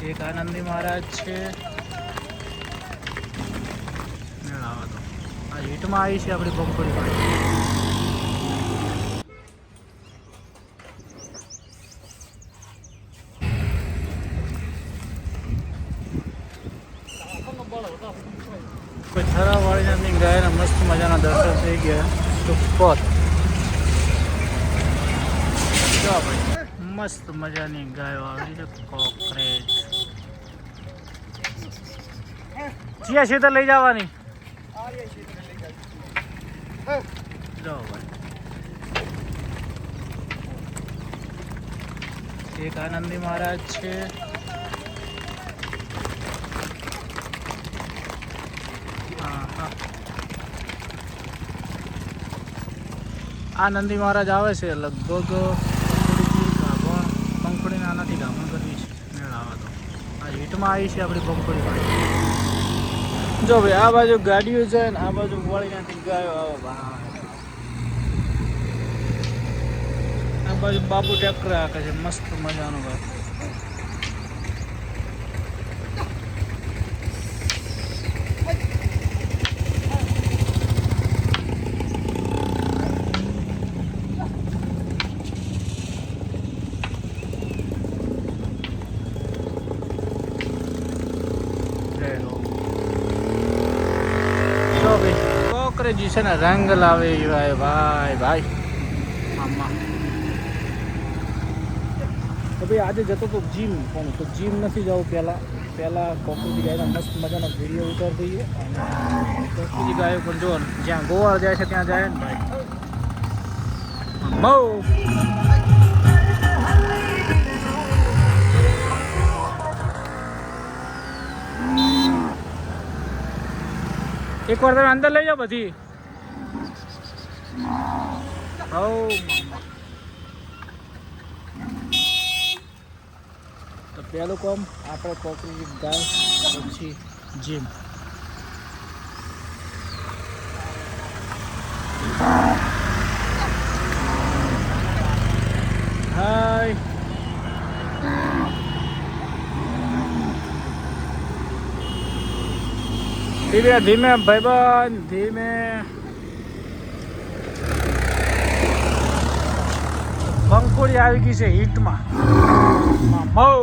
એક આનંદી મહારાજ છે. મેળાવા તો આ હીટમાં આવી છે આપણી પંખોડી પાણી. કોઈ થરા વાળી નથી ગાયના મસ્ત મજાના દર્શન થઈ ગયા. સુપર જો ભાઈ મસ્ત મજાની ગાયો આવી છે. કોકરેજ ચિયા ક્ષેત્ર લઈ જવાની. જો ભાઈ એક આનંદી મહારાજ છે. આનંદી મહારાજ આવે છે લગભગ પંખોડીને આનાથી ગામણ કરવી છે. મેળાવા તો આ હીટમાં આવી છે આપણી પંખોડી પાણી. જો ભાઈ આ બાજુ ગાડીઓ જાય ને આ બાજુ વળીનાથી ગાયો આવે ભાઈ. આ બાજુ બાપુ ટ્રેક્ટર હાકે છે મસ્ત મજાનું ભાઈ. કોકરેજી છે ને રંગ લાવે ભાઈ ભાઈ ભાઈ આમાં. તો ભાઈ આજે જતો તો જીમ પણ તો જીમ નથી જવું. પહેલાં કોકરેજી ગાયના મસ્ત મજાનો વિડીયો ઉતારી દઈએ. અને કોકરેજી ગાયો પણ જો જ્યાં ગોવાળ જાય છે ત્યાં જાય ને ભાઈ. બહુ એક વાર તમે અંદર લઈ જાઓ બધી. તો પહેલું કામ આપણે કોકરેજી ગાય પછી જીમ. હાય ધીમે ધીમે ભાઈબંધ ધીમે. પંખોડી આવી ગઈ છે હીટમાં. મામા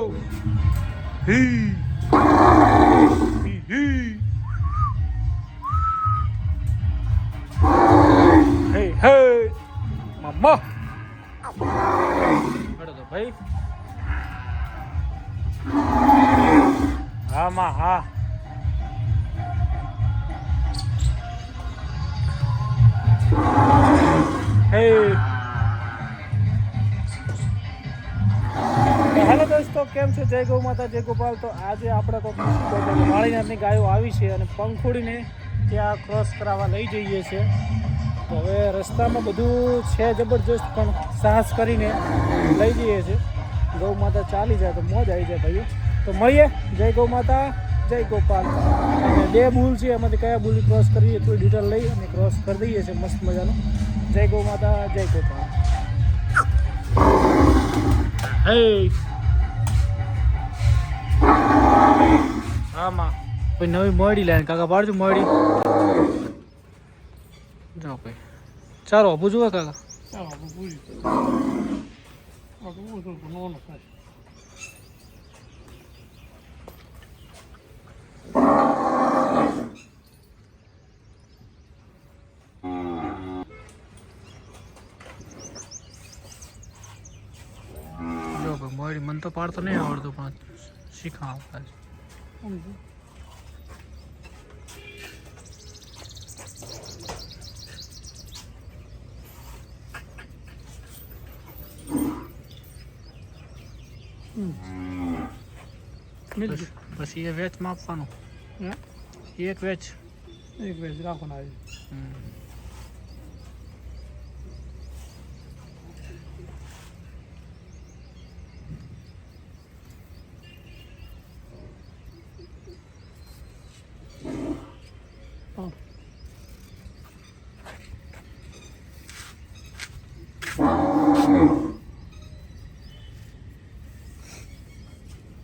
તો ભાઈ હા માં હા. હેલો દોસ્તો, કેમ છો? જય ગૌ માતા, જય ગોપાલ. તો આજે આપણે વાળીનાથની ગાયો આવી છે અને પંખોડીને ત્યાં ક્રોસ કરાવવા લઈ જઈએ છીએ. તો હવે રસ્તામાં બધું છે જબરજસ્ત, પણ સાહસ કરીને લઈ જઈએ છીએ. ગૌ માતા ચાલી જાય તો મોજ આવી જાય ભાઈઓ. તો મળીએ. જય ગૌ માતા, જય ગોપાલ. અને બે બુલ છે, એમાંથી કયા બુલ ક્રોસ કરીએ થોડી ડિટેલ લઈ અને ક્રોસ કરી દઈએ છીએ મસ્ત મજાનું. જય ગૌ માતા, જય ગોપાલ. હે આમાં કોઈ નવી મોડી લાઈન કાકા પાડજો મોડી. જાઓ ભાઈ ચાલો ઊભું જુઓ કાકા. જો ભાઈ મોડી મને તો પાડતો નહીં આવડતું, પણ શીખવા આવતા છે. પછી એ વેચ માપવાનું. એક વેચ રાખવાનું.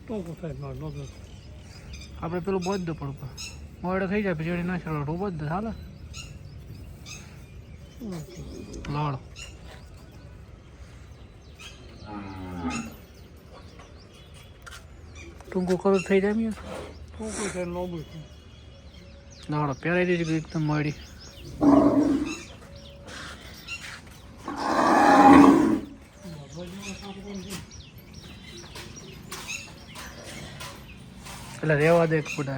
ટોકો થાય આપણે પેલું બોધ દો પડું મોડે થઈ જાય પછી ના ચાલો રોબોત દે હાલે લાડ ટૂંકો કરો થઈ જાય મેં ટૂંકો છે લોબુ લાડો પહેરાઈ દેજો એકદમ મળી એટલે રેવા દે એક ફૂટ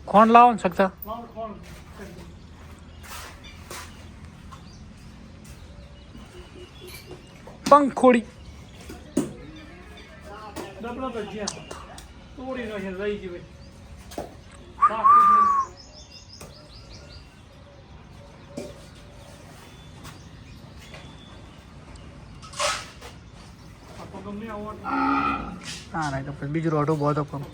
કોણ લાવો ને શકતા પંખોડી તોડી રહી ગઈ હા ના તો પછી બીજું રોટું બહુ તો પણ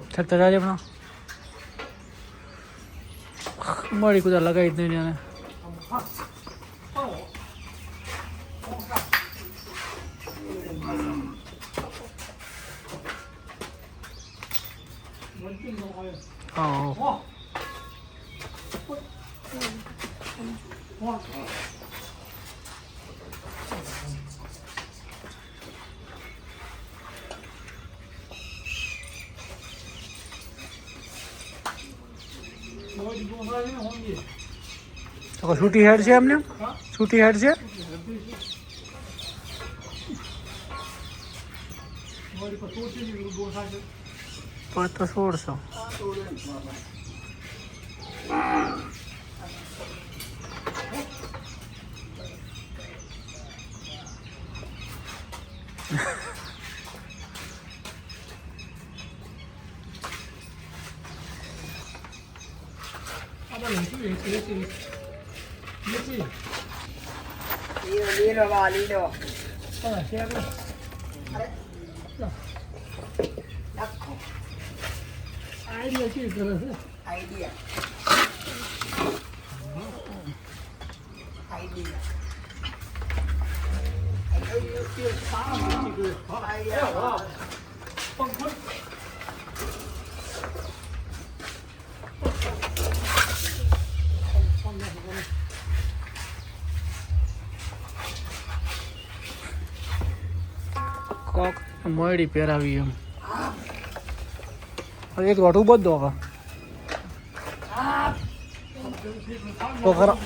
છતાં જાજે પણ મળી કુદા લગાવી જ નહીં એને Oh. તો છૂટી હેડ છે એમને છૂટી હેડ છે તો 1600 આઈડિયા શું કરે છે કોક મળી પહેરાવી એમ એક રોટું બધો હવે તો ખરા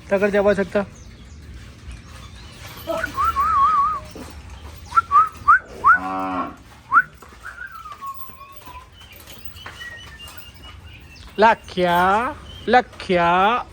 તકર જવા શકતા લખ્યા લખ્યા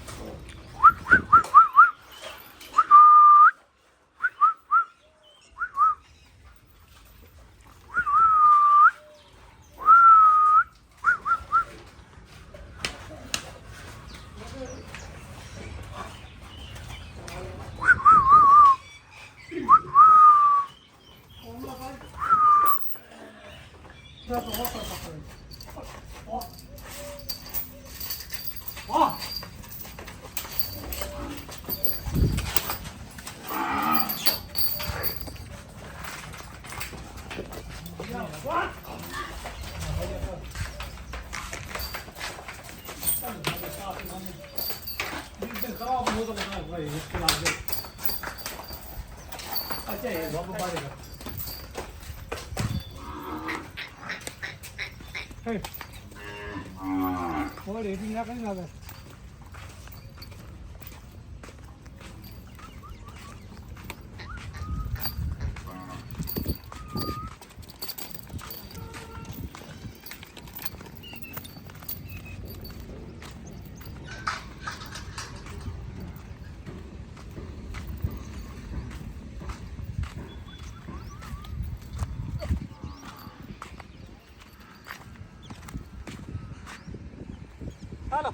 હાલો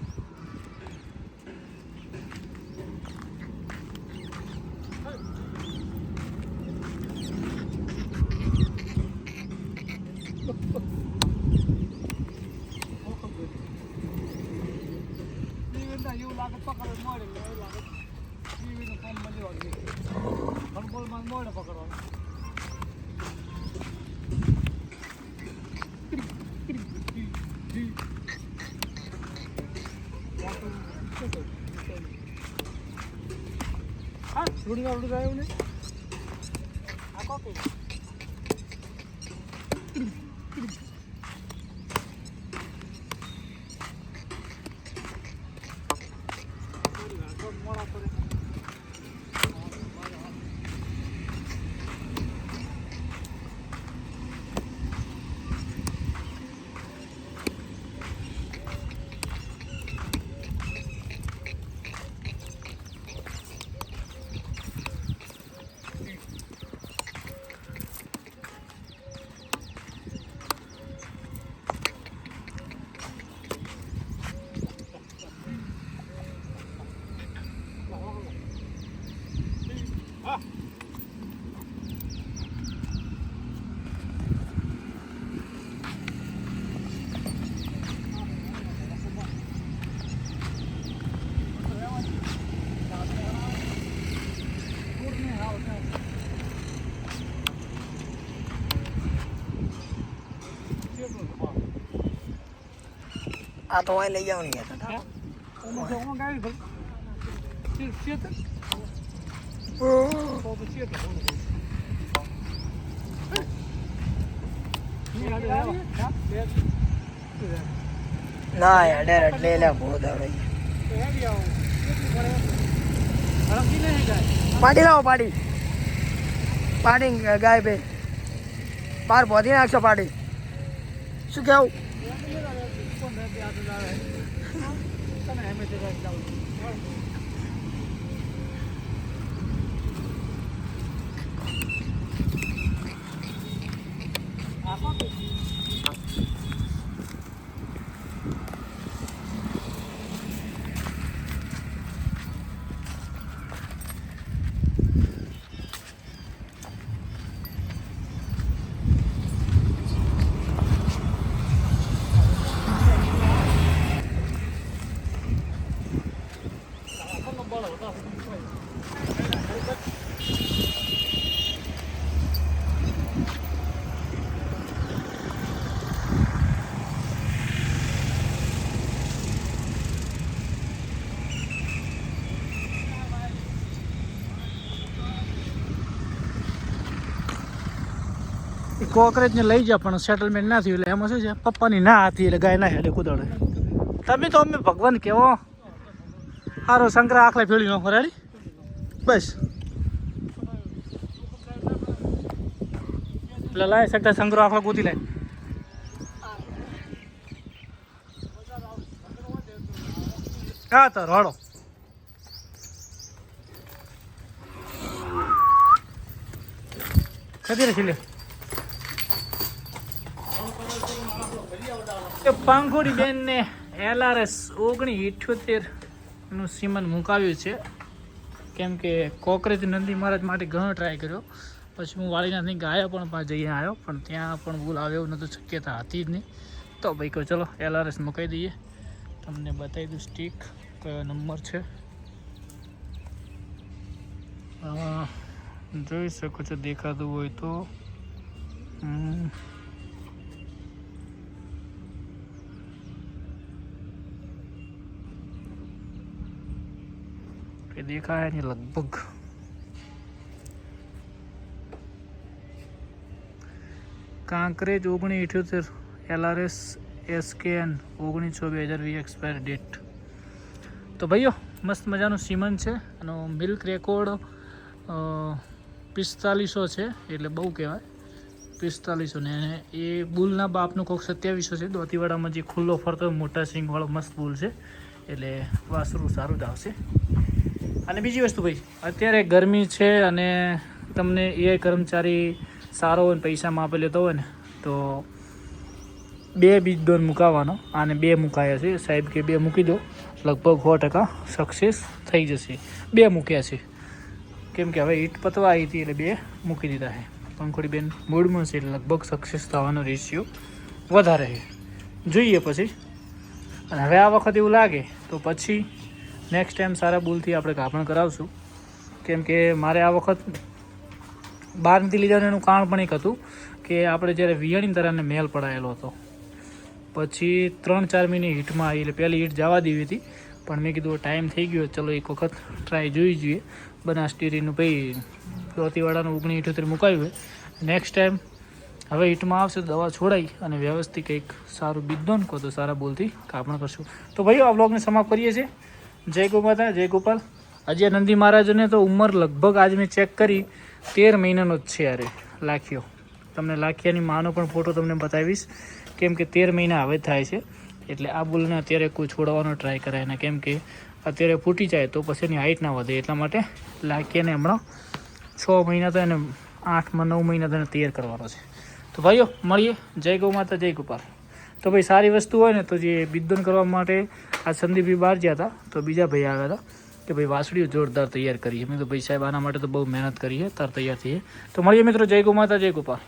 એવું લાગે પકડવા મળે એવું લાગે ટીવીનું કામ મળ્યું ફૂટબોલમાં મળે પકડવાનું હા રૂડીમાં રૂડી આવ્યું ને આ કોપી મોડા પડે આ તો આ લઈ જાવ નહીં ના યાર ડેરેટ લઈ લે બહુ દાડો પાડી લાવો પાડી પાડી ગાય બે બાર બોધી નાખશો પાડી શું કેવું કોકરેજ ને લઈ જા પણ સેટલમેન્ટ ના થયું એટલે એમાં શું છે પપ્પાની ના હતી એટલે ગાય ના હેડે કુદાડે તમે તો અમે ભગવાન કેવો સારો શંકરા આખલા ફેળી નો રેડી બસ એટલે લાય શકતા શંકરો આખલો કૂદી લાય હા તો રોડો કદી રે છેલ્લે પાંખોડી બેન ને LRS 1978 નું સીમન મુકાવ્યું છે કેમ કે કોકરેજ નંદી મહારાજ માટે ઘણો ટ્રાય કર્યો પછી હું વાળીનાથની ગાયો પણ જઈને આવ્યો પણ ત્યાં પણ ભૂલ આવે એવું નહોતું શક્યતા હતી જ નહીં તો ભાઈ કહો ચલો LRS મુકાઈ દઈએ તમને બતાવી દઉં સ્ટીક કયો નંબર છે જોઈ શકો છો દેખાતું હોય તો કે દેખાય નહીં લગભગ. Kankrej 1978 LRS SKN 19/2020 expire date. તો ભાઈઓ મસ્ત મજાનું સીમન છે અને મિલ્ક રેકોર્ડ 4500 છે એટલે બહુ કહેવાય 4500 ને એ બુલના બાપનું કોક 2700 છે. દોતીવાડામાં જે ખુલ્લો ફરતો મોટા સિંગવાળો મસ્ત બુલ છે એટલે વાસરું સારું જ આવશે. અને બીજી વસ્તુ ભાઈ અત્યારે ગરમી છે અને તમને એ કર્મચારી સારો હોય ને પૈસામાં આપી લેતો હોય ને તો 2 બીજ ડોન મુકાવવાનો અને 2 મુકાયા છે સાહેબ કે 2 મૂકી દો લગભગ 100% સક્સેસ થઈ જશે. 2 મૂક્યા છે કેમ કે હવે ઈટ પતવા આવી હતી એટલે 2 મૂકી દીધા છે. પંખોડી બેન મૂડમાં છે એટલે લગભગ સક્સેસ થવાનો રેશિયો વધારે છે. જોઈએ પછી અને હવે આ વખત એવું લાગે તો પછી નેક્સ્ટ ટાઈમ સારા બુલથી આપણે કાપણ કરાવશું. કેમ કે મારે આ વખત 12 નથી લીધાનું એનું કારણ પણ એક હતું કે આપણે જ્યારે વિયાણી તરાને મેલ પડાયેલો હતો પછી 3-4 મહિને હીટમાં આવી એટલે પહેલી હીટ જવા દેવી હતી પણ મેં કીધું ટાઈમ થઈ ગયો ચલો એક વખત ટ્રાય જોઈ જોઈએ. બનાસ ડેરીનું ભાઈ દોતીવાડાનું 1978 મુકાયું હોય. નેક્સ્ટ ટાઈમ હવે હીટમાં આવશે દવા છોડાઈ અને વ્યવસ્થિત કંઈક સારું બીજ દો ને કહો તો સારા બોલથી કાપણ કરશું. તો ભાઈઓ આ બ્લોગને સમાપ્ત કરીએ છીએ. જય ગૌ માતા જય ગોપાલ. હજી નંદી મહારાજને તો ઉંમર લગભગ આજ મેં ચેક કરી 13 મહિનાનો જ છે. અરે લાખ્યો તમને લાખિયાની માનો પણ ફોટો તમને બતાવીશ કેમ કે 13 મહિના હવે થાય છે એટલે આ બુલને અત્યારે કોઈ છોડવાનો ટ્રાય કરાય ને કેમ કે અત્યારે ફૂટી જાય તો પછી એની હાઇટ ના વધે એટલા માટે લાખિયાને હમણાં 6 મહિના તો એને 8-9 મહિના તો એને તૈયાર કરવાનો છે. તો ભાઈઓ મળીએ. જય ગૌ માતા જય ગોપાલ. તો ભાઈ સારી વસ્તુ હોય ને તો જે બિદ્દોન કરવા માટે આ સંદીપભાઈ બહાર ગયા હતા તો બીજા ભાઈ આવ્યા હતા કે ભાઈ વાસળીઓ જોરદાર તૈયાર કરીએ. મેં તો ભાઈ સાહેબ આના માટે તો બહુ મહેનત કરી છે તાર તૈયાર થઈએ. તો મળીએ મિત્રો. જય ગૌ માતા જય ગોપાલ.